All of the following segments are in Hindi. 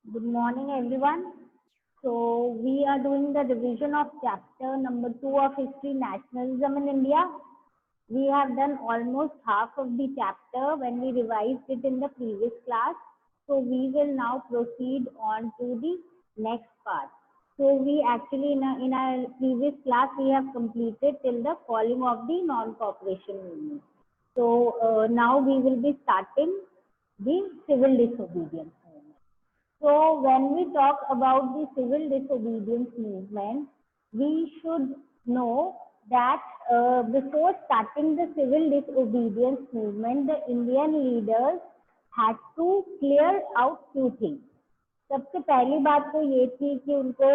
Good morning, everyone. So, we are doing the revision of chapter number 2 of History Nationalism in India. We have done almost half of the chapter when we revised it in the previous class. So, we will now proceed on to the next part. So, we actually in our previous class, we have completed till the falling of the non-cooperation movement. So, now we will be starting the civil disobedience movement. So when we talk about the civil disobedience movement, we should know that before starting the civil disobedience movement, the Indian leaders had to clear out few things. सबसे पहली बात तो ये थी कि उनको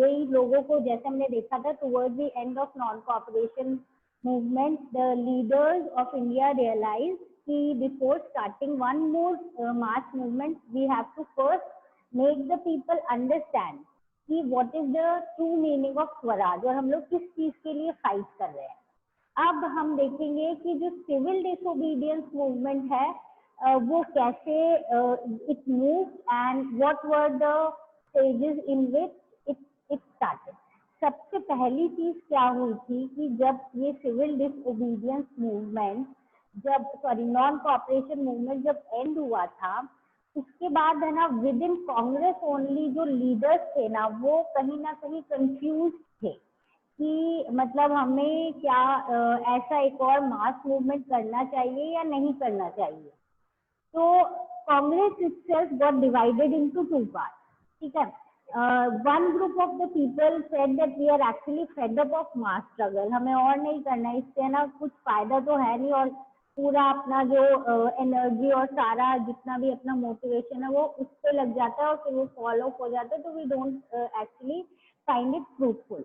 यही लोगों को जैसे हमने देखा था towards the end of non cooperation movement, the leaders of India realized that before starting one more mass movement, we have to first make the people understand कि what is the true meaning of Swaraj और हम लोग किस चीज के लिए फाइट कर रहे हैं। अब हम देखेंगे कि जो सिविल डिसोबीडियंस मूवमेंट है वो कैसे it move and what were the stages in which it started. सबसे पहली चीज क्या हुई थी कि जब ये civil disobedience movement non cooperation movement जब एंड हुआ था, उसके बाद है ना विद इन कांग्रेस ओनली जो लीडर्स थे ना वो कहीं ना कहीं कंफ्यूज थे कि मतलब हमें क्या ऐसा एक और मास मूवमेंट करना चाहिए या नहीं करना चाहिए। तो Congress itself got divided into two parts, ठीक है। one group of the people said that we are actually fed up of mass struggle, हमें और नहीं करना है, इससे ना कुछ फायदा तो है नहीं और पूरा अपना जो एनर्जी और सारा जितना भी अपना मोटिवेशन है वो उस पर लग जाता है और फिर वो फॉलो हो जाता है, तो we don't actually find it fruitful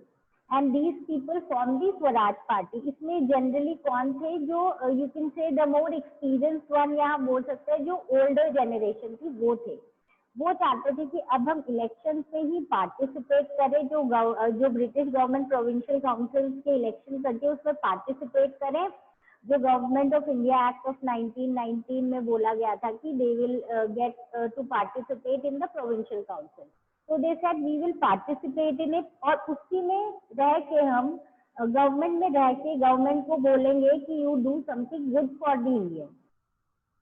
and these people form the Swaraj party. इसमें जनरली कौन थे जो you can say the more experienced one या आप बोल सकते हैं जो ओल्डर जनरेशन थी वो थे। वो चाहते थे कि अब हम इलेक्शन से ही पार्टिसिपेट करें, जो ब्रिटिश गवर्नमेंट प्रोविंशियल काउंसिल के इलेक्शन करके उसमें पार्टिसिपेट करें। जो government of India act of 1919 में बोला गया था कि they will get to participate in the provincial council, तो they said we will participate in it और उसी में रह के हम गवर्नमेंट में रह के गवर्नमेंट को बोलेंगे कि you do something good for the Indian.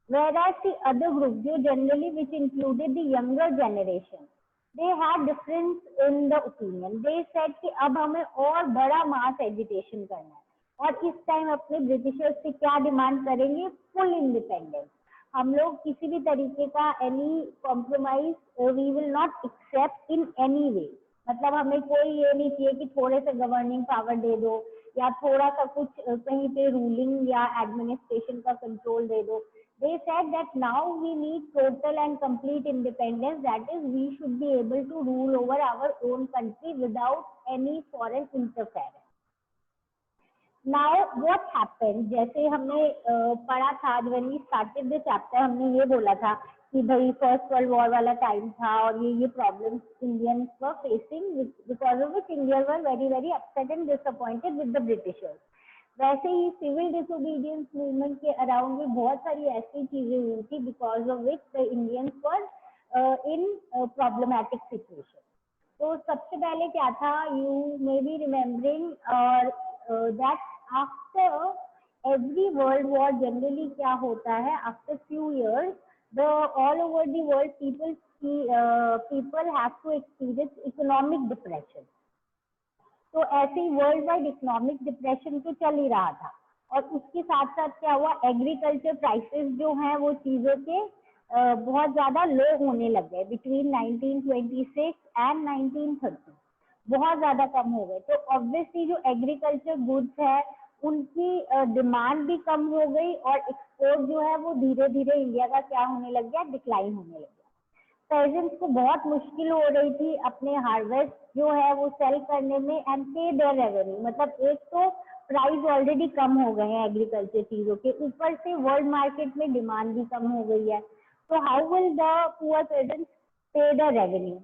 Whereas the other group, generally which included the younger generation, they had difference in the opinion. They said कि अब हमें और बड़ा मास एजिटेशन करना है और इस टाइम अपने ब्रिटिशर्स से क्या डिमांड करेंगे, फुल इंडिपेंडेंस। हम लोग किसी भी तरीके का any compromise we will not accept in any way. मतलब हमें कोई ये नहीं चाहिए कि थोड़े से गवर्निंग पावर दे दो या थोड़ा सा कुछ कहीं पे रूलिंग या एडमिनिस्ट्रेशन का कंट्रोल दे दो। They said that now we need total and complete independence, that is we should be able to rule over our own country without any foreign interference. Now what happened, जैसे हमने पढ़ा था when we started the chapter, हमने ये बोला था कि भाई फर्स्ट वर्ल्ड वॉर वाला टाइम था और ये problems Indians were facing because of which India were very very upset and disappointed with the Britishers. वैसे ही सिविल डिसोबीडियंस मूवमेंट के अराउंड में बहुत सारी ऐसी चीजें हुई थी because of which the Indians were in problematic situation. तो सबसे पहले क्या था, यू मे बी रिमेम्बरिंग और that after every world war generally क्या होता है, after few years the all over the world people have to experience economic depression. तो ऐसे ही वर्ल्ड वाइड इकोनॉमिक डिप्रेशन तो चल ही रहा था और उसके साथ साथ क्या हुआ, एग्रीकल्चर प्राइसेस जो हैं वो चीज़ों के बहुत ज़्यादा लो होने लग गए बिटवीन 1926 एंड 1930, बहुत ज़्यादा कम हो गए। तो ऑब्वियसली जो एग्रीकल्चर गुड्स है उनकी डिमांड भी कम हो गई और एक्सपोर्ट जो है वो धीरे धीरे इंडिया का क्या होने लग गया, डिक्लाइन होने लग गया। पेजेंट्स को बहुत मुश्किल हो रही थी अपने हार्वेस्ट जो है वो सेल करने में एंड पे देयर रेवेन्यू। मतलब एक तो प्राइस ऑलरेडी कम हो गए हैं एग्रीकल्चर चीज़ों के, ऊपर से वर्ल्ड मार्केट में डिमांड भी कम हो गई है, तो how will the poor pageants पे द रेवेन्यू।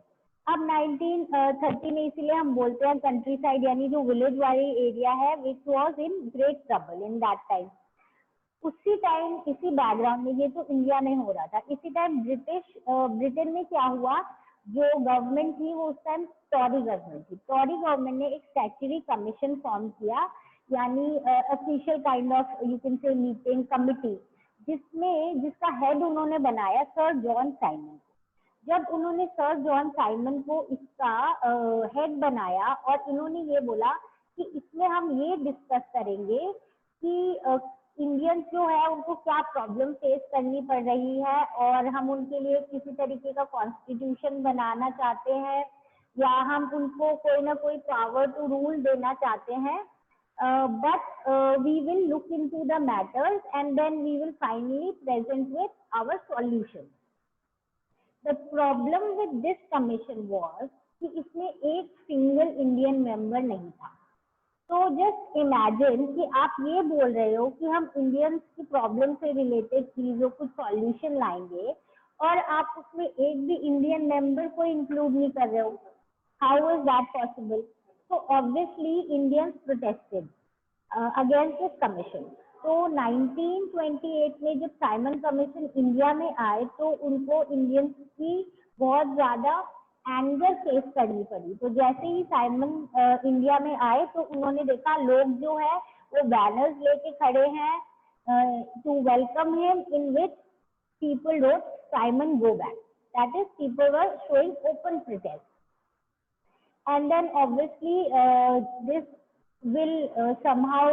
अब 1930 में इसीलिए हम बोलते हैं कंट्री साइड यानी जो विलेज वाली एरिया है which was in great trouble in that time. उसी टाइम इसी बैकग्राउंड में, ये तो इंडिया में हो रहा था, इसी टाइम ब्रिटेन में क्या हुआ, जो गवर्नमेंट थी वो उस टाइम टॉरी गवर्नमेंट थी। टॉरी गवर्नमेंट ने एक स्टैट्यूटरी कमीशन फॉर्म किया, यानी official kind of you can से मीटिंग कमिटी, जिसका हेड उन्होंने बनाया सर जॉन साइमन। जब उन्होंने सर जॉन साइमन को इसका हेड बनाया और इन्होंने ये बोला कि इसमें हम ये डिस्कस करेंगे कि इंडियंस जो है उनको क्या प्रॉब्लम फेस करनी पड़ रही है और हम उनके लिए किसी तरीके का कॉन्स्टिट्यूशन बनाना चाहते हैं या हम उनको कोई ना कोई पावर टू रूल देना चाहते हैं, but we will look into the matters and then we will finally present with our solution. The problem with this commission was कि इसमें एक सिंगल इंडियन मेंबर नहीं था। तो जस्ट इमेजिन कि आप ये बोल रहे हो कि हम इंडियंस की प्रॉब्लम से रिलेटेड चीजों कुछ सॉल्यूशन लाएंगे और आप उसमें एक भी इंडियन मेंबर को इंक्लूड नहीं कर रहे हो। How is that possible? तो obviously Indians protested against this commission. तो 1928 में जब साइमन कमीशन इंडिया में आए तो उनको इंडियंस की बहुत ज्यादा एंगर फेस करनी पड़ी। तो जैसे ही साइमन इंडिया में आए तो उन्होंने देखा लोग जो है वो बैनर्स लेके खड़े हैं to welcome him, in which people wrote Simon go back, that is people were showing open protest. And then obviously this will somehow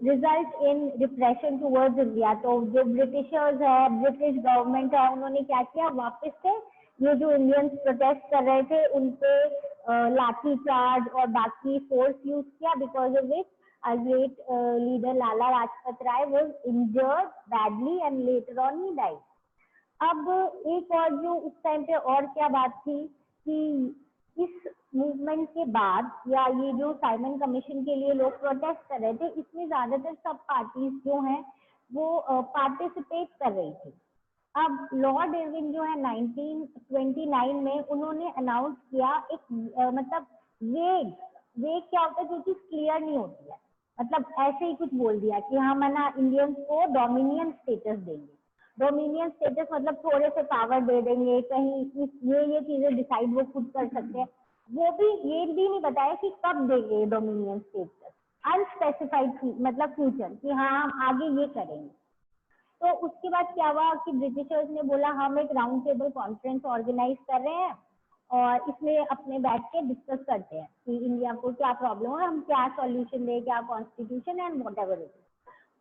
result in repression towards India। तो जो ब्रिटिशर्स है, ब्रिटिश गवर्नमेंट है, उन्होंने क्या किया, वापस से ये जो इंडियंस प्रोटेस्ट कर रहे थे उन पे लाठी चार्ज और बाकी फोर्स यूज किया, because of which our great leader Lala Lajpat Rai was injured badly and later on he died। अब एक और जो उस टाइम पे और क्या बात थी कि इस मूवमेंट के बाद या ये जो साइमन कमीशन के लिए लोग प्रोटेस्ट कर रहे थे, इसमें ज्यादातर सब पार्टीज जो हैं वो पार्टिसिपेट कर रही थी। अब लॉर्ड इरविन जो है 1929 में उन्होंने अनाउंस किया एक मतलब वेग क्या होता है, जो चीज क्लियर नहीं होती है, मतलब ऐसे ही कुछ बोल दिया कि हम है ना इंडियंस को डोमिनियन स्टेटस देंगे। डोमिनियन स्टेटस मतलब थोड़े से पावर दे देंगे, कहीं ये चीजें डिसाइड वो खुद कर सकते हैं। वो भी ये भी नहीं बताया कि कब देंगे डोमिनियन स्टेटस, अनस्पेसिफाइड मतलब फ्यूचर कि हाँ हम आगे ये करेंगे। तो उसके बाद क्या हुआ कि ब्रिटिशर्स ने बोला हम एक राउंड टेबल कॉन्फ्रेंस ऑर्गेनाइज कर रहे हैं और इसमें अपने बैठ के डिस्कस करते हैं कि इंडिया को क्या प्रॉब्लम है, हम क्या सॉल्यूशन दें, क्या constitution and what ever it.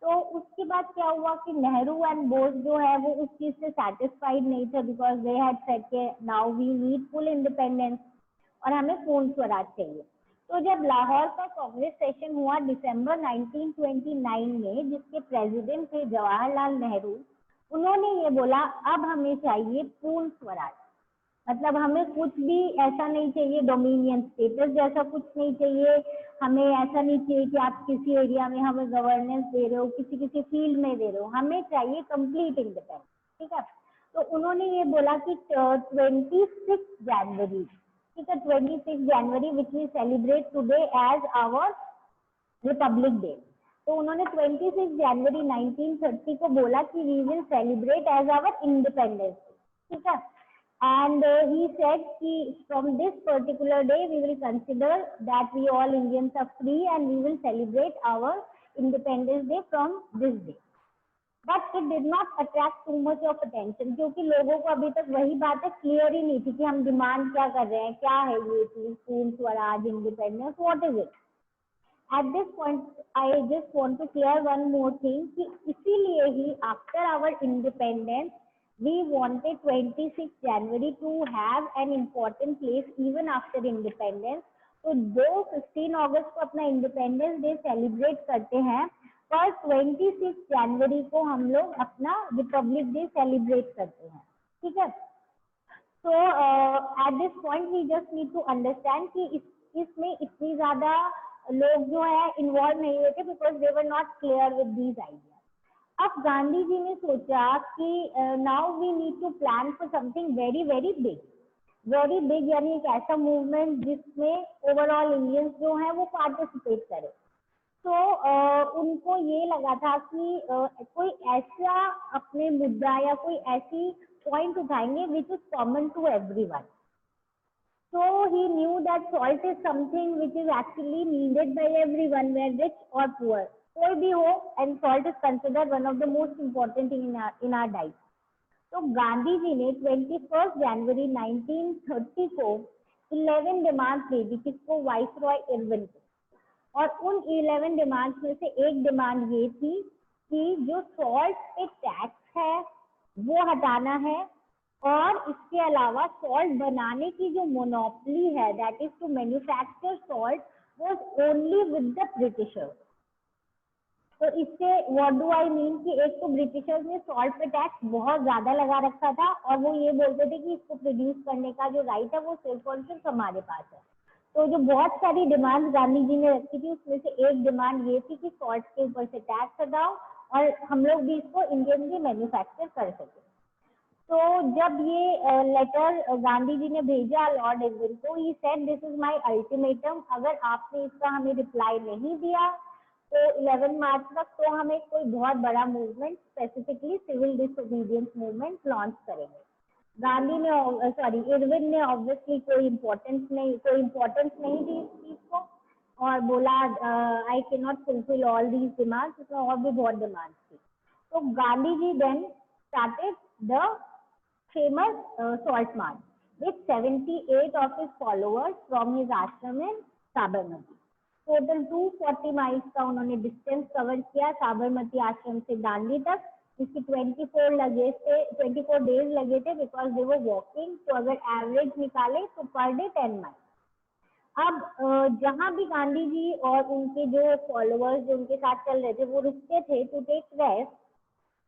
तो उसके बाद क्या हुआ कि नेहरू एंड बोस जो है वो उस चीज से सेटिस्फाइड नहीं थे, बिकॉज दे हैड सेड के now we need full independence और हमें पूर्ण स्वराज चाहिए। तो जब लाहौर का कांग्रेस सेशन हुआ दिसंबर 1929 में, जिसके प्रेसिडेंट थे जवाहरलाल नेहरू, उन्होंने ये बोला अब हमें चाहिए पूर्ण स्वराज, मतलब हमें कुछ भी ऐसा नहीं चाहिए डोमिनियन स्टेटस जैसा कुछ नहीं चाहिए, हमें ऐसा नहीं चाहिए कि आप किसी एरिया में हमें गवर्नेंस दे रहे हो, किसी फील्ड में दे रहे हो, हमें चाहिए कंप्लीट इंडिपेंडेंस। ठीक है, तो उन्होंने ये बोला कि 26 जनवरी, ठीक है, 26 जनवरी which we celebrate today as our Republic Day. तो उन्होंने 26 जनवरी 1930 को बोला कि we will celebrate as our independence. ठीक है, and he said कि from this particular day we will consider that we all Indians are free and we will celebrate our Independence Day from this day। But it did not attract too much of attention, क्योंकि लोगों को अभी तक वही बातें क्लियर ही नहीं थी कि हम डिमांड क्या कर रहे हैं, क्या है ये चीज पूर्ण Swaraj, independence, what is it. At this point I just want to clear one more thing कि इसीलिए ही after our independence we wanted 26 January to have an important place even after independence। तो जो 15 अगस्त को अपना इंडिपेंडेंस डे सेलिब्रेट करते हैं, पर 26 जनवरी को हम लोग अपना रिपब्लिक डे सेलिब्रेट करते हैं। ठीक है, तो at this point we just need to understand कि इसमें इतनी ज्यादा लोग जो है इन्वॉल्व नहीं हुए थे, because they were not clear with these ideas. अब गांधी जी ने सोचा कि now we need to plan for something very very big, यानी एक ऐसा मूवमेंट जिसमें ओवरऑल इंडियंस जो है वो पार्टिसिपेट करे। तो उनको ये लगा था कि कोई ऐसा अपने मुद्दा या कोई ऐसी पॉइंट उठाएंगे which is common to everyone. So he knew that salt is something which is actually needed by everyone, whether rich or poor. कोई भी हो, and salt is considered one of the most important thing in our diet. तो गांधी जी ने 21 जनवरी 1930 को 11 डिमांड दी थी किसको, वाइसरॉय इरविन को. और उन 11 डिमांड्स में से एक डिमांड ये थी कि जो सॉल्ट पे टैक्स है वो हटाना है, और इसके अलावा सॉल्ट बनाने की जो मोनोपोली है, that is to manufacture salt, was only with the Britishers. तो इससे व्हाट डू आई मीन कि एक तो ब्रिटिशर्स ने सॉल्ट पे टैक्स बहुत ज्यादा लगा रखा था, और वो ये बोलते थे कि इसको प्रोड्यूस करने का जो राइट है वो सिर्फ और सिर्फ हमारे पास है. तो जो बहुत सारी डिमांड गांधी जी ने रखी थी उसमें से एक डिमांड ये थी कि सॉल्ट के ऊपर से टैक्स हटाओ और हम लोग भी इसको इंडियन भी मैन्युफैक्चर कर सके. तो जब ये लेटर गांधी जी ने भेजा लॉर्ड इरविन को, he said this is my ultimatum, अगर आपने इसका हमें रिप्लाई नहीं दिया तो 11 मार्च तक तो हमें कोई बहुत बड़ा movement, specifically civil disobedience movement launch करेंगे. गांधी ने इरविन ने ऑब्वियसली कोई इम्पोर्टेंस नहीं दी इस चीज को, और बोला I can not fulfil all these demands. इसमें और भी बहुत डिमांड्स थी. तो Gandhi ji then started the famous salt march with 78 of his followers from his ashram in Sabarmati. Total 240 miles का उन्होंने डिस्टेंस कवर किया साबरमती आश्रम से दांडी तक. इसकी 24 डेज लगे थे बिकॉज दे वर वॉकिंग. तो अगर एवरेज निकाले तो पर डे 10 माइल. अब जहां भी गांधी जी और उनके जो फॉलोअर्स जो उनके साथ चल रहे थे वो रुकते थे टू टेक रेस्ट,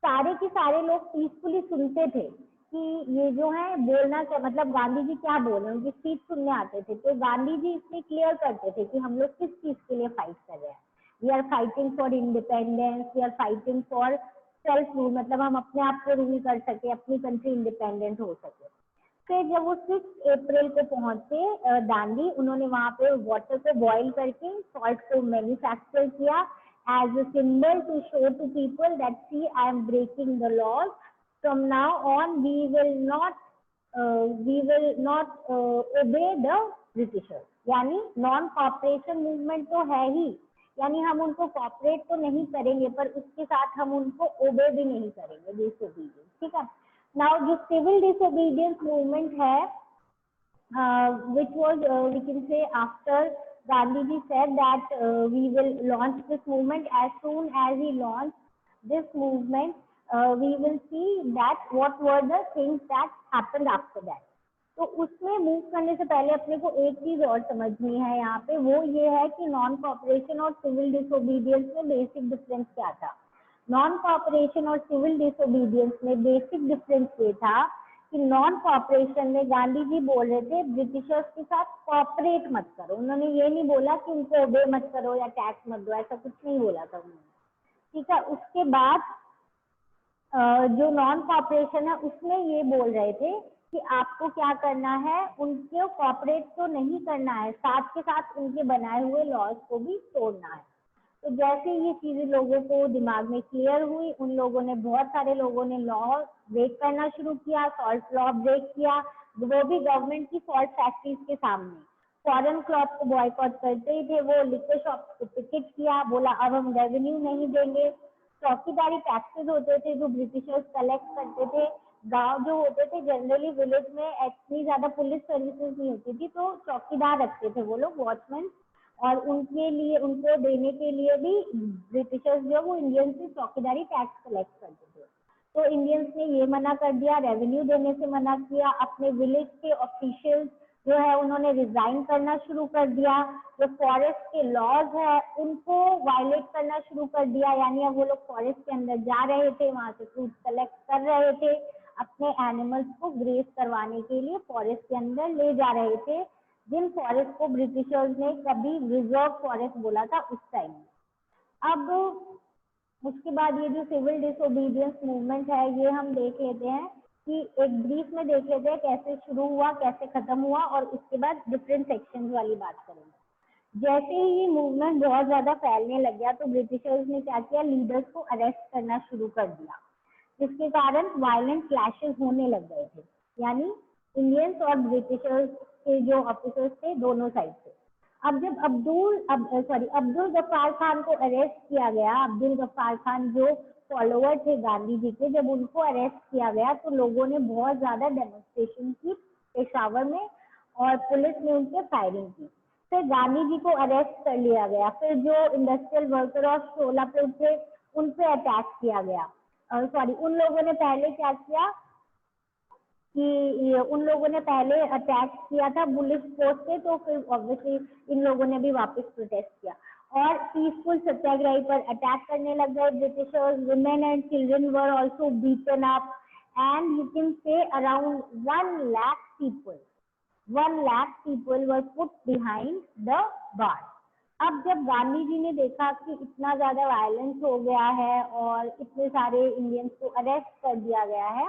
सारे के सारे लोग पीसफुली सुनते थे कि ये जो है बोलना क्या, मतलब गांधी जी क्या बोल रहे हैं, उनकी स्पीच सुनने आते थे. तो गांधी जी इसमें क्लियर करते थे कि हम लोग किस चीज के लिए फाइट कर रहे हैं. We are fighting for independence, we are fighting for self rule, मतलब हम अपने आप को रूल कर सके, अपनी कंट्री इंडिपेंडेंट हो सके. फिर जब वो 6 अप्रैल को पहुंचे दांडी, उन्होंने वहां पे वाटर को बॉइल करके सॉल्ट को मैन्युफैक्चर किया as a symbol to show to people that see I am breaking the laws. From now on we will not obey the Britishers. यानी नॉन कॉपरेशन मूवमेंट तो है ही, यानी हम उनको कॉपरेट तो नहीं करेंगे पर उसके साथ हम उनको ओबे भी नहीं करेंगे, डिसोबीडियंस. ठीक है. नाउ जो सिविल डिसोबीडियंस मूवमेंट है which was we can say after Gandhiji said that we will launch this movement. As soon as he launched this movement, we will see that what were the things that happened after that. तो उसमें मूव करने से पहले अपने को एक चीज और समझनी है यहाँ पे, वो ये है कि नॉन कॉपरेशन और सिविल डिसोबीडियंस में बेसिक डिफरेंस क्या था. नॉन कॉपरेशन और सिविल डिसोबीडियंस में बेसिक डिफरेंस ये था कि नॉन कॉपरेशन में गांधी जी बोल रहे थे ब्रिटिशर्स के साथ कॉपरेट मत करो. उन्होंने ये नहीं बोला कि उनको ओबे मत करो या टैक्स मत दो, ऐसा कुछ नहीं बोला था उन्होंने. ठीक है. उसके बाद जो नॉन कॉपरेशन है उसमें ये बोल रहे थे कि आपको क्या करना है, उनको कॉपरेट तो नहीं करना है, साथ के साथ उनके बनाए हुए लॉज को भी तोड़ना है. तो जैसे ये चीजें लोगों को दिमाग में क्लियर हुई, उन लोगों ने, बहुत सारे लोगों ने लॉ ब्रेक करना शुरू किया, सॉल्ट लॉ ब्रेक किया, वो भी गवर्नमेंट की सॉल्ट फैक्ट्रीज के सामने. फॉरेन क्रॉप को बॉयकॉट करते ही थे वो, लिक्वर शॉप को पिकेट किया, बोला अब हम रेवेन्यू नहीं देंगे. चौकीदारी टैक्सेस होते थे जो ब्रिटिशर्स कलेक्ट करते थे. गांव जो होते थे जनरली, विलेज में इतनी ज्यादा पुलिस सर्विसेज नहीं होती थी, तो चौकीदार रखते थे वो लोग, वॉचमैन, और उनके लिए, उनको देने के लिए भी ब्रिटिशर्स जो वो इंडियन से चौकीदारी टैक्स कलेक्ट करते थे. तो इंडियंस ने ये मना कर दिया, रेवेन्यू देने से मना किया. अपने विलेज के ऑफिशियल्स जो है उन्होंने रिजाइन करना शुरू कर दिया. जो फॉरेस्ट के लॉज है उनको वायलेट करना शुरू कर दिया, यानी अब वो लोग फॉरेस्ट के अंदर जा रहे थे, वहां से फ्रूट कलेक्ट कर रहे थे, अपने एनिमल्स को ग्रेस करवाने के लिए फॉरेस्ट के अंदर ले जा रहे थे, जिन फॉरेस्ट को ब्रिटिशर्स ने कभी रिजर्व फॉरेस्ट बोला था उस टाइम में. अब उसके बाद ये जो सिविल डिसोबीडियंस मूवमेंट है ये हम देख लेते हैं कि एक ब्रीफ में देख लेते हैं कैसे शुरू हुआ, कैसे खत्म हुआ, और उसके बाद डिफरेंट सेक्शंस वाली बात करेंगे. जैसे ही ये मूवमेंट बहुत ज्यादा फैलने लग गया तो ब्रिटिशर्स ने क्या किया, लीडर्स को अरेस्ट करना शुरू कर दिया, जिसके कारण वायलेंट क्लैशेस होने लग गए थे, यानी इंडियंस और ब्रिटिशर्स के जो ऑफिसर्स थे दोनों साइड से। अब जब अब्दुल गफ्फार खान को अरेस्ट किया गया, अब्दुल गफ्फार खान जो फॉलोवर थे गांधी जी के, जब उनको अरेस्ट किया गया तो लोगों ने बहुत ज्यादा डेमोन्स्ट्रेशन की पेशावर में और पुलिस ने उन पर फायरिंग की। फिर गांधी जी को अरेस्ट कर लिया गया। फिर जो इंडस्ट्रियल वर्कर ऑफ शोलापुर थे उन पे अटैक किया गया। उन लोगों ने पहले क्या किया कि उन लोगों ने पहले अटैक किया था पुलिस पोस्ट पे, तो फिर ऑब्वियसली इन लोगों ने भी वापस प्रोटेस्ट किया और पीसफुल सत्याग्रही पर अटैक करने लग गए Britishers. Women and children were also beaten up and you can से around 1 lakh people were put behind the bars। अब जब गांधी जी ने देखा कि इतना ज्यादा वायलेंस हो गया है और इतने सारे इंडियंस को अरेस्ट कर दिया गया है,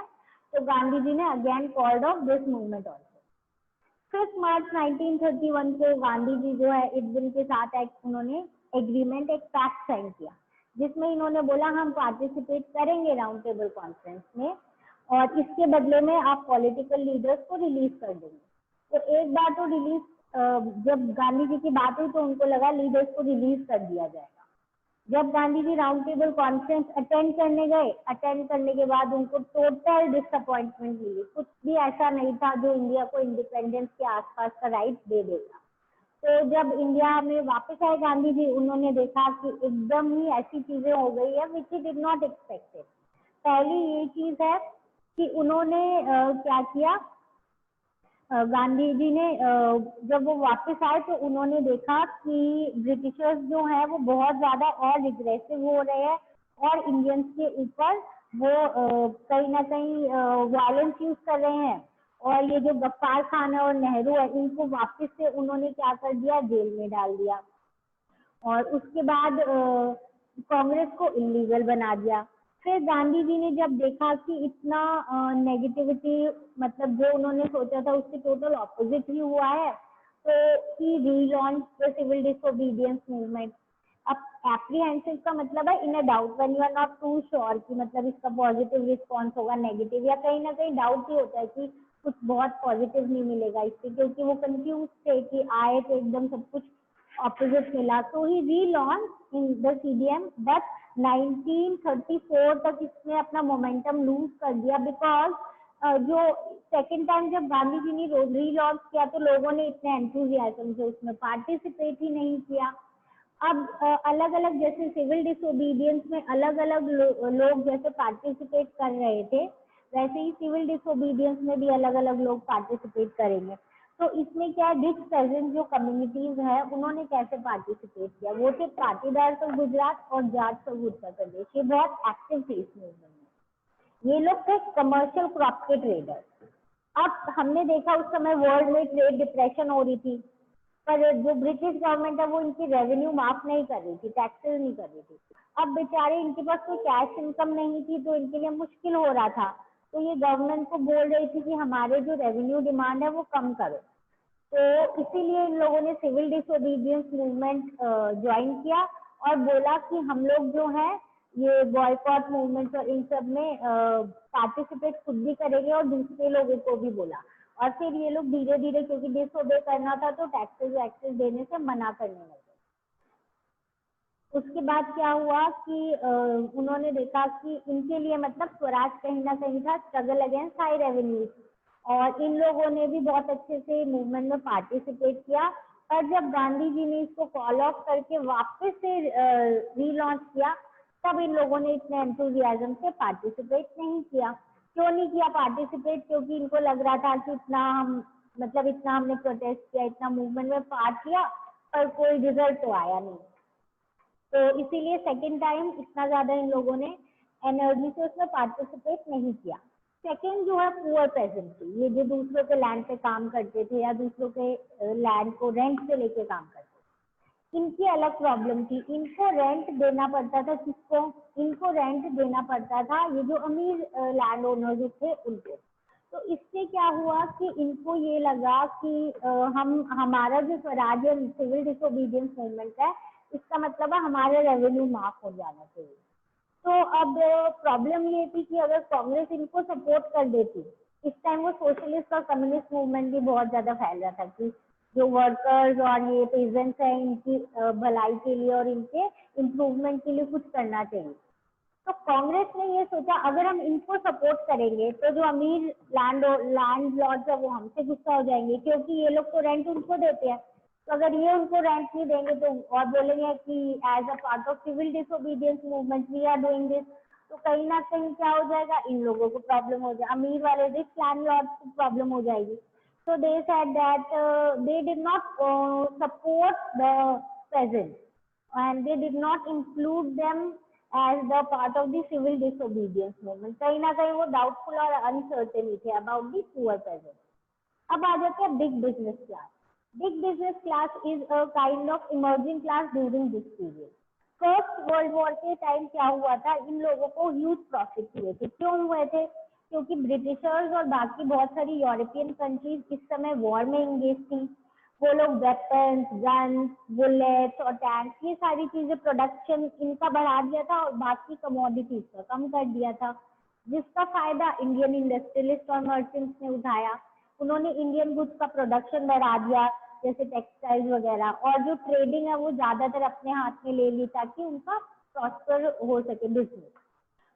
तो गांधी जी ने again called off this movement also. 5 मार्च 1931 को गांधी जी जो है इस दिन के साथ उन्होंने एग्रीमेंट, एक पैक्ट साइन किया, जिसमें इन्होंने बोला हम पार्टिसिपेट करेंगे राउंड टेबल कॉन्फ्रेंस में और इसके बदले में आप पॉलिटिकल लीडर्स को रिलीज कर देंगे। तो एक बार तो रिलीज, जब गांधी जी की बात हुई तो उनको लगा लीडर्स को रिलीज कर दिया जाएगा। जब Gandhi ji round table conference attend करने गए, अटेंड करने के बाद उनको टोटल डिसअपॉइंटमेंट मिली। कुछ भी ऐसा नहीं था जो इंडिया को इंडिपेंडेंस के आसपास का राइट दे देगा। तो जब इंडिया में वापस आए गांधी जी, उन्होंने देखा कि एकदम ही ऐसी चीजें हो गई है विच ही डिड नॉट एक्सपेक्टेड। पहली ये चीज है कि उन्होंने क्या किया, गांधी जी ने जब वो वापस आए तो उन्होंने देखा कि ब्रिटिशर्स जो हैं वो बहुत ज्यादा और रिग्रेसिव हो रहे हैं और इंडियंस के ऊपर वो कहीं ना कहीं वायलेंस यूज कर रहे हैं। और ये जो गफ्फार खान है और नेहरू है, इनको वापस से उन्होंने क्या कर दिया, जेल में डाल दिया और उसके बाद कांग्रेस को इलीगल बना दिया। फिर गांधी जी ने जब देखा कि इतना नेगेटिविटी, मतलब जो उन्होंने सोचा था उसके टोटल ऑपोजिट ही हुआ है, तो he relaunch the civil disobedience movement. अब एप्रीहेंसिव का मतलब है in a doubt, when you are not too sure कि मतलब इसका पॉजिटिव रिस्पॉन्स होगा, नेगेटिव, या कहीं ना कहीं डाउट ही होता है कि कुछ बहुत पॉजिटिव नहीं मिलेगा इससे, क्योंकि वो कंफ्यूज थे कि आए तो एकदम सब कुछ ऑपोजिट मिला। तो he relaunch in the CDM, but 1934 तक इसने अपना मोमेंटम लूज कर दिया, बिकॉज जो सेकेंड टाइम जब गांधी जी ने रीलॉन्च किया तो लोगों ने इतने एंथुजियाज्म से उसमें पार्टिसिपेट ही नहीं किया। अब अलग अलग जैसे सिविल डिसोबीडियंस में अलग अलग लोग जैसे पार्टिसिपेट कर रहे थे, वैसे ही सिविल डिसोबीडियंस में भी अलग अलग लोग पार्टिसिपेट करेंगे। तो इसमें क्या, डिस प्रेजेंट जो कम्युनिटीज है उन्होंने कैसे पार्टिसिपेट किया, वो थे पाटीदार ऑफ गुजरात और जाट्स ऑफ उत्तर प्रदेश। ये बहुत एक्टिव थे इस मूवमेंट में। ये लोग थे कमर्शियल क्रॉप के ट्रेडर। अब हमने देखा उस समय वर्ल्ड में ट्रेड डिप्रेशन हो रही थी, पर जो ब्रिटिश गवर्नमेंट है वो इनकी रेवेन्यू माफ नहीं कर रही थी, टैक्सेस नहीं कर रही थी। अब बेचारे इनके पास कोई कैश इनकम नहीं थी तो इनके लिए मुश्किल हो रहा था। तो ये गवर्नमेंट को बोल रही थी कि हमारे जो रेवेन्यू डिमांड है वो कम करो। तो इसीलिए इन लोगों ने सिविल डिसोबीडियंस मूवमेंट ज्वाइन किया और बोला कि हम लोग जो है ये बॉयकॉट मूवमेंट और इन सब में पार्टिसिपेट खुद भी करेंगे और दूसरे लोगों को भी बोला। और फिर ये लोग धीरे धीरे, क्योंकि डिसोबे करना था तो टैक्सेस वैक्सेस देने से मना करने लगे। उसके बाद क्या हुआ कि उन्होंने देखा कि इनके लिए मतलब स्वराज कहीं ना कहीं था स्ट्रगल अगेंस्ट हाई रेवेन्यू, और इन लोगों ने भी बहुत अच्छे से मूवमेंट में पार्टिसिपेट किया। पर जब गांधी जी ने इसको कॉल ऑफ करके वापस से रीलॉन्च किया, तब इन लोगों ने इतने एंथुजियाज्म से पार्टिसिपेट नहीं किया। क्यों नहीं किया पार्टिसिपेट? क्योंकि इनको लग रहा था कि इतना हमने प्रोटेस्ट किया, इतना मूवमेंट में पार्ट लिया, पर कोई रिजल्ट तो आया नहीं। तो इसीलिए सेकेंड टाइम इतना ज्यादा इन लोगों ने एनर्जी से उसमें पार्टिसिपेट नहीं किया। सेकेंड जो है पुअर पेजेंट्री, ये जो दूसरों के लैंड पे काम करते थे या दूसरों के लैंड को रेंट पे लेके काम करते थे, इनकी अलग प्रॉब्लम थी। इनको रेंट देना पड़ता था, किसको? इनको रेंट देना पड़ता था ये जो अमीर लैंड ओनर्स थे उनको। तो इससे क्या हुआ कि इनको ये लगा कि हमारा जो स्वराज और सिविल डिसोबीडियंस मूवमेंट है, इसका मतलब है हमारा रेवेन्यू माफ हो जाना चाहिए। तो अब प्रॉब्लम ये थी कि अगर कांग्रेस इनको सपोर्ट कर देती, इस टाइम वो सोशलिस्ट और कम्युनिस्ट मूवमेंट भी बहुत ज्यादा फैल रहा था कि जो वर्कर्स और ये पेजेंट्स हैं इनकी भलाई के लिए और इनके इम्प्रूवमेंट के लिए कुछ करना चाहिए। तो कांग्रेस ने ये सोचा अगर हम इनको सपोर्ट करेंगे तो जो अमीर लैंड लॉर्ड्स है वो हमसे गुस्सा हो जाएंगे, क्योंकि ये लोग तो रेंट उनको देते हैं। तो अगर ये उनको रेंट नहीं देंगे तो और बोलेंगे कि as a part of civil disobedience movement we are doing this, तो कहीं ना कहीं क्या हो जाएगा, इन लोगों को प्रॉब्लम हो जाएगी, अमीर वाले रिच लैंडलॉर्ड्स को प्रॉब्लम हो जाएगी। So they said that they did not support the peasants and they did not include them as the part of the civil disobedience movement. कहीं ना कहीं वो doubtful और uncertain थे about the poor peasants. अब आ जाते हैं big business class. Big business class is a kind of emerging class during this period. First world war के टाइम क्या हुआ था, इन लोगों को ह्यूज प्रॉफिट हुए थे। क्यों हुए थे? क्योंकि ब्रिटिशर्स और बाकी बहुत सारी यूरोपियन कंट्रीज इस समय वॉर में इंगेज थी। वो लोग वेपन्स, गन्स, बुलेट्स और टैंक्स, ये सारी चीजें प्रोडक्शन इनका बढ़ा दिया था और बाकी कमोडिटीज का कम कर दिया था, जिसका फायदा इंडियन इंडस्ट्रियलिस्ट और मर्चेंट्स ने उठाया। उन्होंने इंडियन गुड्स का प्रोडक्शन बढ़ा दिया, जैसे टेक्सटाइल्स वगैरह, और जो ट्रेडिंग है वो ज्यादातर अपने हाथ में ले ली ताकि उनका प्रॉस्पर हो सके बिजनेस।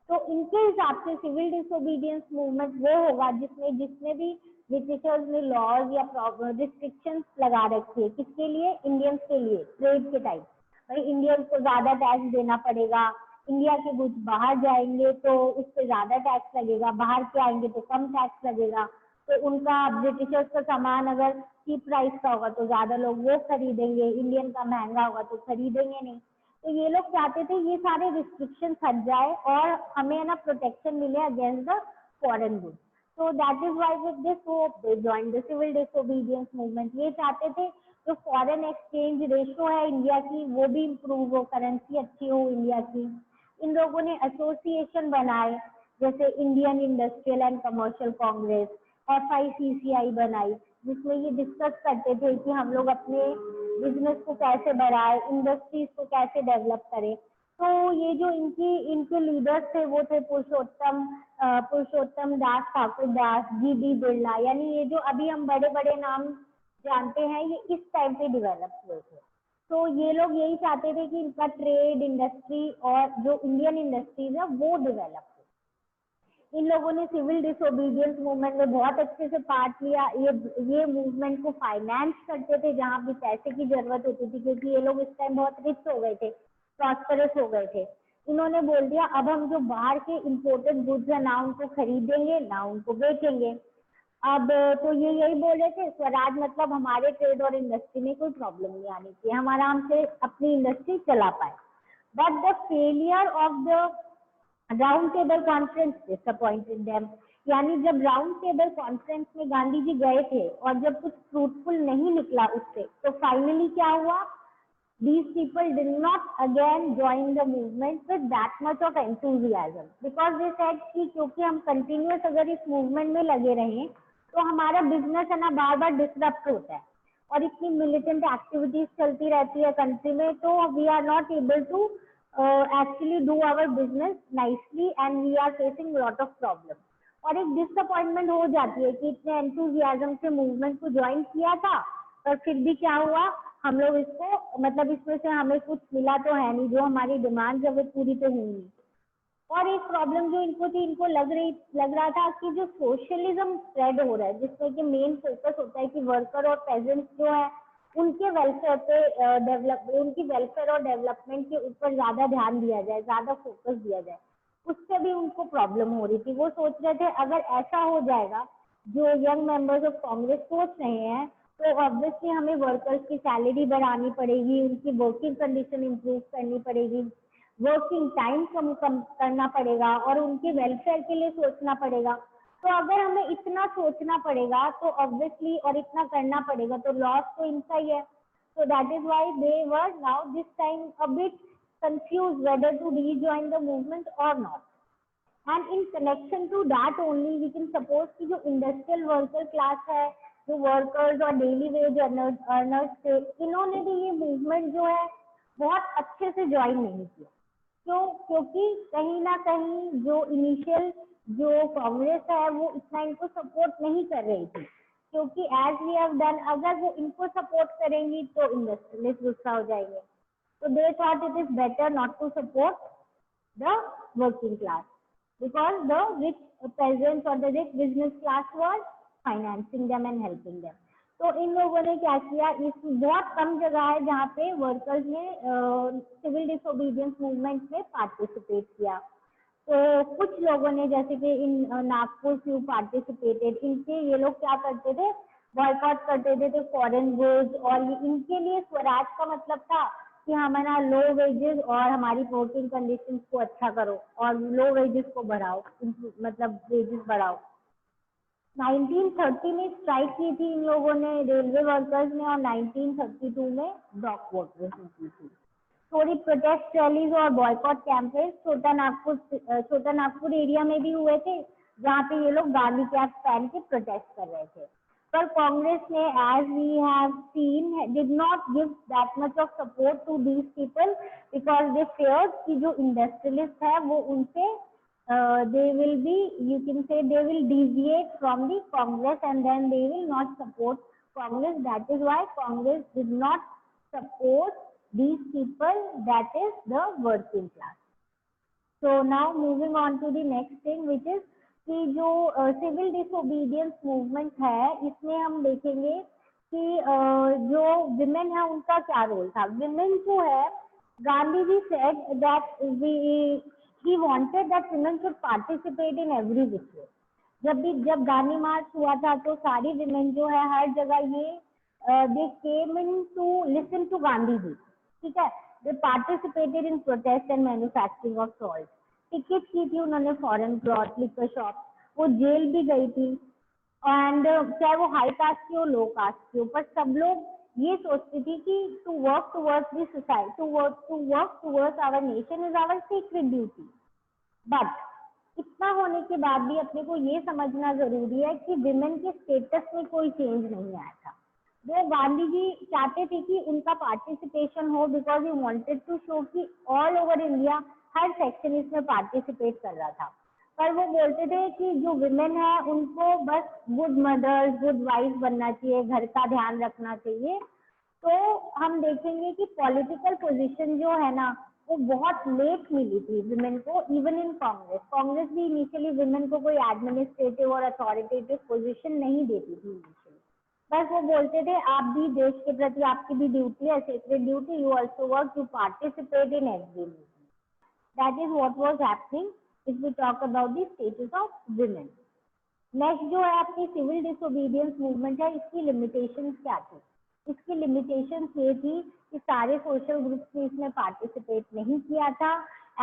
तो इनके हिसाब से सिविल डिसोबीडियंस मूवमेंट वो होगा जिसमें जिसने भी ब्रिटिशर्स ने लॉज या रिस्ट्रिक्शंस लगा रखी है, किसके लिए? इंडियंस के लिए, ट्रेड के टाइम। भाई इंडियंस को ज्यादा टैक्स देना पड़ेगा, इंडिया के गुड्स बाहर जाएंगे तो उस पर ज्यादा टैक्स लगेगा, बाहर के आएंगे तो कम टैक्स लगेगा। तो उनका ब्रिटिशर्स का सामान अगर चीप प्राइस का होगा तो ज्यादा लोग वो खरीदेंगे, इंडियन का महंगा होगा तो खरीदेंगे नहीं। तो ये लोग चाहते थे ये सारे रिस्ट्रिक्शन हट जाए और हमें ना प्रोटेक्शन मिले against the foreign goods. So that is why with this hope they joined the civil disobedience movement. ये चाहते थे जो फॉरेन एक्सचेंज रेशो है इंडिया की वो भी इम्प्रूव हो, करेंसी अच्छी हो इंडिया की। इन लोगों ने एसोसिएशन बनाए, जैसे Indian industrial and commercial Congress, FICCI बनाई, जिसमें ये डिस्कस करते थे कि हम लोग अपने बिजनेस को कैसे बढ़ाए, इंडस्ट्रीज को कैसे डेवलप करें। तो ये जो इनके लीडर्स थे वो थे पुरुषोत्तम दास ठाकुर दास, GD बिरला, यानी ये जो अभी हम बड़े बड़े नाम जानते हैं ये इस टाइम पे डेवलप हुए थे। तो ये लोग यही चाहते थे कि इनका ट्रेड, इंडस्ट्री और जो इंडियन इंडस्ट्रीज है वो डेवलप हो। इन लोगों ने सिविल डिसोबीडियंस मूवमेंट में बहुत अच्छे से पार्ट लिया। ये मूवमेंट को फाइनेंस करते थे जहाँ भी पैसे की जरूरत होती थी, क्योंकि ये लोग इस टाइम बहुत रिच हो गए थे, प्रॉस्परस हो गए थे। इन्होंने बोल दिया अब हम जो बाहर के इम्पोर्टेड गुड्स है ना उनको खरीदेंगे ना उनको बेचेंगे। अब तो ये यही बोल रहे थे स्वराज मतलब हमारे ट्रेड और इंडस्ट्री में कोई प्रॉब्लम नहीं आनी चाहिए, हम आराम से अपनी इंडस्ट्री चला पाए। But the failure of the round table conference disappointed them. यानी जब राउंड टेबल कॉन्फ्रेंस में गांधी जी गए थे और जब कुछ फ्रूटफुल नहीं निकला उससे, तो फाइनली क्या हुआ, these people did not again join the movement with that much of enthusiasm because they said कि क्योंकि हम कंटिन्यूस अगर इस मूवमेंट में लगे रहें तो हमारा बिजनेस है ना बार बार डिसरप्ट होता है और इतनी मिलिटेंट एक्टिविटीज चलती रहती है कंट्री में, तो we are not able to actually do our business nicely and we are facing lot of problem. और एक डिसअपॉइंटमेंट हो जाती है कि इतने एंथुजियाज्म से मूवमेंट को ज्वाइन किया था पर फिर भी क्या हुआ, हम लोग इसको मतलब इसमें से हमें कुछ मिला तो है नहीं, जो हमारी डिमांड है वो पूरी तो हुई नहीं। और एक प्रॉब्लम जो इनको थी, इनको लग रहा था कि जो सोशलिज्म स्प्रेड हो रहा है जिसमें कि मेन फोकस होता है कि वर्कर और पेजेंट्स जो है उनके वेलफेयर पे उनकी वेलफेयर और डेवलपमेंट के ऊपर ज्यादा ध्यान दिया जाए, ज्यादा फोकस दिया जाए, उससे भी उनको प्रॉब्लम हो रही थी। वो सोच रहे थे अगर ऐसा हो जाएगा जो यंग मेंबर्स ऑफ कांग्रेस सोच रहे हैं तो ऑब्वियसली हमें वर्कर्स की सैलरी बढ़ानी पड़ेगी, उनकी वर्किंग कंडीशन इम्प्रूव करनी पड़ेगी, वर्किंग टाइम कम करना पड़ेगा और उनके वेलफेयर के लिए सोचना पड़ेगा। तो अगर हमें इतना सोचना पड़ेगा तो ऑब्वियसली और इतना करना पड़ेगा तो लॉस तो इनका ही है। So that is why they were now this time a bit confused whether to rejoin the movement or not. And in connection to that only we can suppose कि जो इंडस्ट्रियल वर्कर क्लास है, जो वर्कर्स और डेली वेज अर्नर्स थे, इन्होंने भी ये मूवमेंट जो है बहुत अच्छे से ज्वाइन नहीं किया। क्यों? क्योंकि कहीं ना कहीं जो इनिशियल जो कांग्रेस है वो इतना इनको सपोर्ट नहीं कर रही थी, क्योंकि एज वी हैव डन, अगर वो इनको सपोर्ट करेंगी तो इंडस्ट्रियलिस्ट गुस्सा हो जाएंगे। So they thought it is better not to support the working class because the rich peasants or the rich business class was financing them and helping them. तो इन लोगों ने क्या किया, इस बहुत कम जगह है जहाँ पे वर्कर्स ने सिविल डिसोबीडियंस मूवमेंट में पार्टिसिपेट किया। तो कुछ लोगों ने, जैसे कि इन नागपुर फ्यू पार्टिसिपेटेड, इनके ये लोग क्या करते थे, बॉयकॉट करते थे फॉरेन गुड्स, और ये इनके लिए स्वराज का मतलब था कि हमारा लो वेजेस और हमारी वर्किंग कंडीशंस को अच्छा करो और लो वेजेस को बढ़ाओ, मतलब वेजेस बढ़ाओ। 1930 में स्ट्राइक की थी इन लोगों ने, रेलवे वर्कर्स ने, और 1932 में डॉक वर्कर्स ने की थी। थोड़ी प्रोटेस्ट रैलीज और बॉयकॉट कैंपेन छोटा नागपुर एरिया में भी हुए थे, जहाँ पे ये लोग गांधी कैप पहन के प्रोटेस्ट कर रहे थे। पर कांग्रेस ने, as we have seen, did not give that much of support to these people because they feared कि जो इंडस्ट्रियलिस्ट है वो उनसे they will be, you can say, they will deviate from the Congress and then they will not support Congress. That is why Congress did not support these people, that is the working class. So now moving on to the next thing, which is कि जो सिविल डिसोबीडियंस मूवमेंट है, इसमें हम देखेंगे कि जो विमेन है उनका क्या रोल था। विमेन जो है, Gandhi ji said that he wanted that women should participate in every which. जब गांधी मार्च हुआ था तो सारी विमेन जो है हर जगह ये they came in to listen to Gandhi ji, ठीक है। They participated in protest and manufacturing of salt, picket की थी उन्होंने फॉरेन क्लॉथ, लिकर शॉप, वो जेल भी गई थी। एंड चाहे वो हाई कास्ट की हो, लो कास्ट की हो, पर सब लोग ये सोचती थी कि to work towards the society, to work towards our nation is our secret duty. But इतना होने के बाद भी अपने को ये समझना जरूरी है कि विमेन के स्टेटस में कोई चेंज नहीं आया था। वो गांधी जी चाहते थे कि उनका पार्टिसिपेशन हो, because he wanted to show कि ऑल ओवर इंडिया हर सेक्शन इसमें पार्टिसिपेट कर रहा था। पर वो बोलते थे कि जो विमेन है उनको बस गुड मदर्स, गुड वाइफ बनना चाहिए, घर का ध्यान रखना चाहिए। तो हम देखेंगे कि पॉलिटिकल पोजीशन जो है ना वो बहुत लेट मिली थी विमेन को, इवन इन कांग्रेस भी इनिशियली विमेन को कोई एडमिनिस्ट्रेटिव और अथॉरिटेटिव पोजीशन नहीं देती थी इनिशियली। बस वो बोलते थे आप भी देश के प्रति, आपकी भी ड्यूटी है, secret duty, you also work to participate in every meeting. That is what was happening if we talk about the status of women. Next जो है अपनी सिविल डिसोबीडियंस मूवमेंट है, इसकी लिमिटेशंस क्या थी? इसकी लिमिटेशंस ये थी कि सारे सोशल ग्रुप्स ने इसमें पार्टिसिपेट नहीं किया था।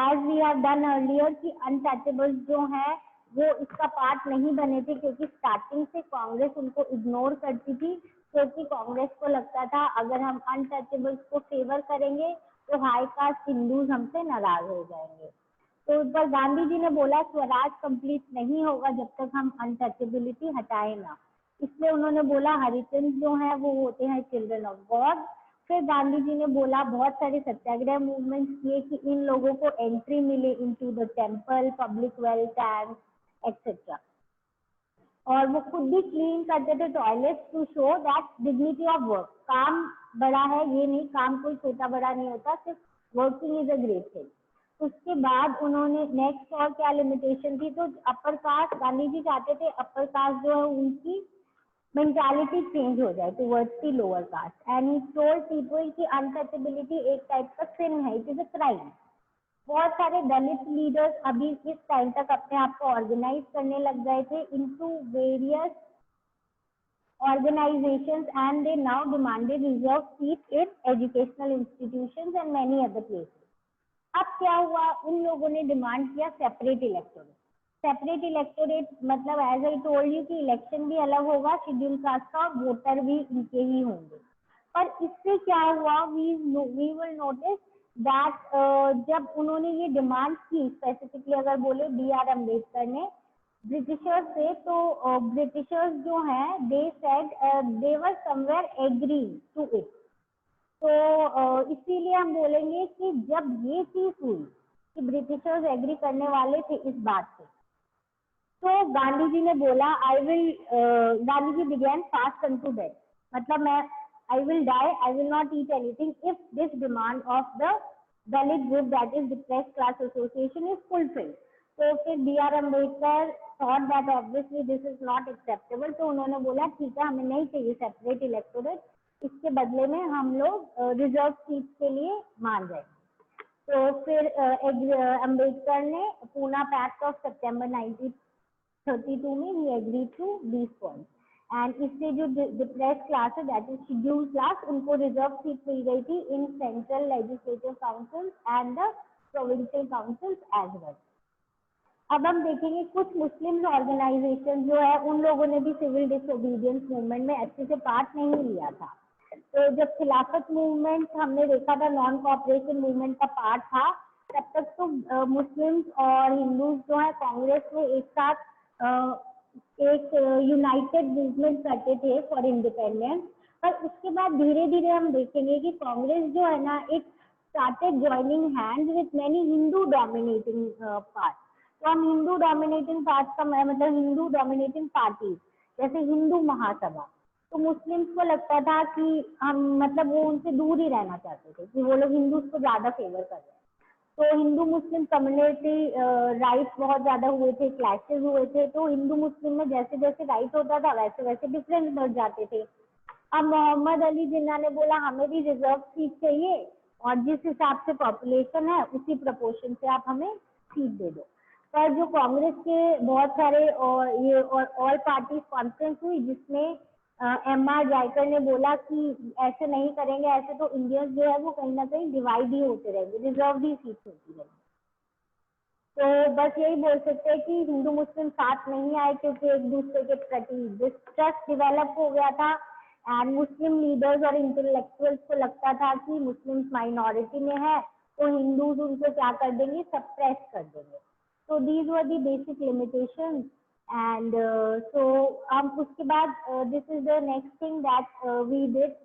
As we have done earlier कि अनटचेबल्स जो है वो इसका पार्ट नहीं बने थे, क्योंकि स्टार्टिंग से कांग्रेस उनको इग्नोर करती थी, क्योंकि कांग्रेस को लगता था अगर हम अनटचेबल्स को फेवर करेंगे तो हाई कास्ट हिंदूज हमसे नाराज हो जाएंगे। तो इस पर गांधी जी ने बोला स्वराज कंप्लीट नहीं होगा जब तक हम अनटचेबिलिटी हटाए ना, इसलिए उन्होंने बोला हरिजन जो है वो होते हैं चिल्ड्रन ऑफ गॉड। फिर गांधी जी ने बोला, बहुत सारे सत्याग्रह मूवमेंट्स किए कि इन लोगों को एंट्री मिले into the temple, public well tank etcetera, और वो खुद भी क्लीन करते थे toilets to show that dignity of work. काम बड़ा है ये नहीं, काम कोई छोटा बड़ा नहीं होता, सिर्फ working is a great thing. उसके बाद उन्होंने नेक्स्ट और क्या लिमिटेशन थी, तो अपर कास्ट, गांधी जी चाहते थे अपर कास्ट जो है उनकी मेंटालिटी चेंज हो जाए towards the lower caste, and he told people कि अनटचेबिलिटी एक टाइप का सिन है, इट इज अ क्राइम। बहुत सारे दलित लीडर्स अभी इस टाइम तक अपने आप को ऑर्गेनाइज करने लग गए थे into various organizations and they now demanded reserved seats in educational institutions and many other places. अब क्या हुआ, उन लोगों ने डिमांड किया सेपरेट इलेक्टोरेट। सेपरेट इलेक्टोरेट मतलब एज आई टोल्ड यू कि इलेक्शन भी अलग होगा, शेड्यूल कास्ट का वोटर भी इनके ही होंगे। पर इससे क्या हुआ, वी विल नोटिस दैट जब उन्होंने ये डिमांड की, स्पेसिफिकली अगर बोले बी आर अम्बेडकर ने ब्रिटिशर्स से, तो ब्रिटिशर्स जो हैं they said they were somewhere agree to it. तो इसीलिए हम बोलेंगे कि जब ये चीज हुई कि ब्रिटिशर्स एग्री करने वाले थे इस बात पे, तो गांधी जी ने बोला Gandhi ji began fast unto death, मतलब मैं I will die, I will not eat anything if this demand of the Dalit group that is depressed class association is fulfilled. तो फिर B R Ambedkar thought that obviously this is not acceptable, तो उन्होंने बोला ठीक है, हमें नहीं चाहिए सेपरेट इलेक्टोरेट, इसके बदले में हम लोग रिजर्व सीट के लिए मान जाएंगे। तो फिर अम्बेडकर ने पूना पैक्ट ऑफ सितंबर 1932 में he agree to these points, and इससे जो डिप्रेस्ड क्लास है दैट इज शेड्यूल क्लास, उनको रिजर्व सीट मिल गई थी in central legislative council and the provincial councils as well. अब हम देखेंगे कुछ मुस्लिम ऑर्गेनाइजेशन जो है उन लोगों ने भी सिविल डिसोबीडियंस मूवमेंट में अच्छे से पार्ट नहीं लिया था। तो जब खिलाफत मूवमेंट हमने देखा था नॉन कॉपरेशन मूवमेंट का पार्ट था, तब तक तो मुस्लिम्स और हिंदूज जो है कांग्रेस में एक साथ एक यूनाइटेड मूवमेंट करते थे फॉर इंडिपेंडेंस। पर उसके बाद धीरे धीरे हम देखेंगे कि कांग्रेस जो है ना, it started joining hands with many Hindu dominating part. तो हम हिंदू डोमिनेटिंग पार्ट का मतलब हिंदू डोमिनेटिंग पार्टी जैसे हिंदू महासभा, तो मुस्लिम्स को लगता था कि हम मतलब वो उनसे दूर ही रहना चाहते थे कि वो लोग हिंदूज को ज्यादा फेवर कर रहे हैं। तो हिंदू मुस्लिम कम्युनिटी राइट्स बहुत ज्यादा हुए थे, क्लैशेस हुए थे, तो हिंदू मुस्लिम में जैसे जैसे राइट होता था वैसे वैसे डिफरेंस बढ़ जाते थे। अब मोहम्मद अली जिन्ना ने बोला हमें भी रिजर्व सीट चाहिए और जिस हिसाब से पॉपुलेशन है उसी प्रपोर्शन से आप हमें सीट दे दो। पर जो कांग्रेस के बहुत सारे और ये और ऑल पार्टीज कॉन्फ्रेंस हुई जिसमें एम.आर. जायकर ने बोला कि ऐसे नहीं करेंगे, ऐसे तो इंडियंस जो है वो कहीं ना कहीं डिवाइड ही होते रहेंगे, रिजर्व ही सीट होती रहेगी। तो बस यही बोल सकते हैं कि हिंदू मुस्लिम साथ नहीं आए क्योंकि एक दूसरे के प्रति डिस्ट्रस्ट डेवलप हो गया था, एंड मुस्लिम लीडर्स और इंटेलेक्चुअल्स को लगता था कि मुस्लिम माइनॉरिटी में है तो हिंदूज उनको क्या कर देंगे, सप्रेस कर देंगे। तो these were the basic limitations and so उसके बाद this is the next thing that we did,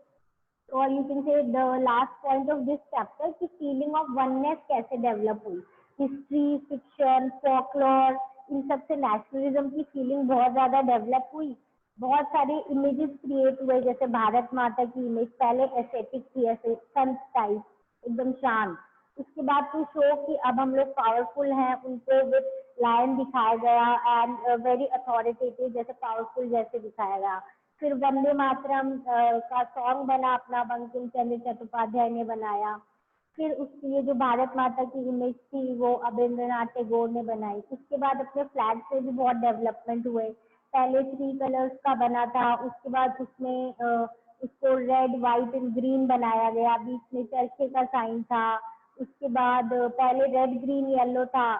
or you can say the last point of this chapter कि feeling of oneness कैसे develop हुई। हिस्ट्री, फिक्शन, फोकलोर, इन सब से नेशनलिज्म की फीलिंग बहुत ज्यादा डेवलप हुई। बहुत सारे इमेजेस क्रिएट हुए, जैसे भारत माता की इमेज पहले एस्थेटिक थी, ऐसे संत टाइप एकदम शांत। उसके बाद टू शो कि अब हम लोग पावरफुल हैं, उनको विद लायन दिखाया गया एंड वेरी अथॉरिटेटिव जैसे पावरफुल जैसे दिखाया गया। फिर वंदे मातरम का सॉन्ग बना अपना, बंकिम चंद्र चट्टोपाध्याय ने बनाया। फिर उसकी ये जो भारत माता की इमेज थी वो रविंद्रनाथ टैगोर ने बनाई। उसके बाद अपने फ्लैग से भी बहुत डेवलपमेंट हुए। पहले 3 कलर्स का बना था, उसके बाद उसमें उसको रेड, व्हाइट एंड ग्रीन बनाया गया, बीच में चरखे का साइन था। उसके बाद पहले रेड, ग्रीन, येलो था,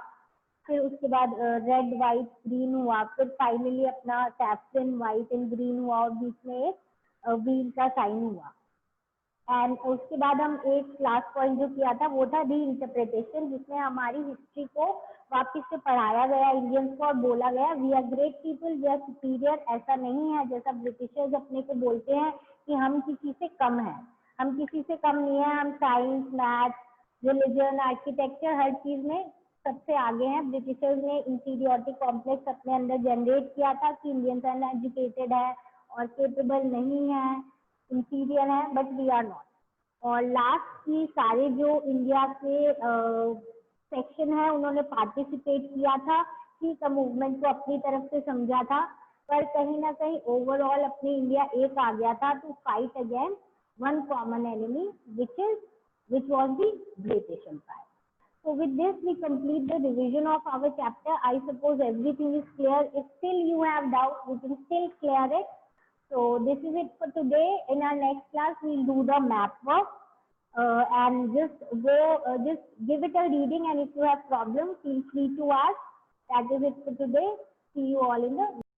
फिर उसके बाद रेड, व्हाइट, ग्रीन हुआ, फिर फाइनली अपना सैफरन, व्हाइट एंड ग्रीन हुआ और बीच में एक व्हील का साइन हुआ। एंड उसके बाद हम एक लास्ट पॉइंट जो किया था वो था री इंटरप्रिटेशन, जिसमें हमारी हिस्ट्री को वापस से पढ़ाया गया इंडियंस को और बोला गया we are great people, we are superior. ऐसा नहीं है जैसा ब्रिटिशर्स अपने को बोलते हैं कि हम किसी से कम हैं, हम किसी से कम नहीं है। हम साइंस, मैथ, रिलीजन, आर्किटेक्चर हर चीज में सबसे आगे हैं। ब्रिटिशर्स ने इंफीरियरिटी कॉम्प्लेक्स अपने अंदर जनरेट किया था कि इंडियंस अनएजुकेटेड है और केपेबल नहीं है, इंफीरियर है, बट वी आर नॉट। और लास्ट की सारे जो इंडिया के सेक्शन है उन्होंने पार्टिसिपेट किया था, ठीक है, मूवमेंट को अपनी तरफ से समझा था, पर कहीं ना कहीं ओवरऑल अपनी इंडिया एक आ गया था to fight against one common enemy which was the British Empire. So with this we complete the revision of our chapter. I suppose everything is clear. If still you have doubt, you can still clear it. So this is it for today. In our next class, we'll do the map work and just give it a reading. And if you have problem, feel free to ask. That is it for today. See you all in the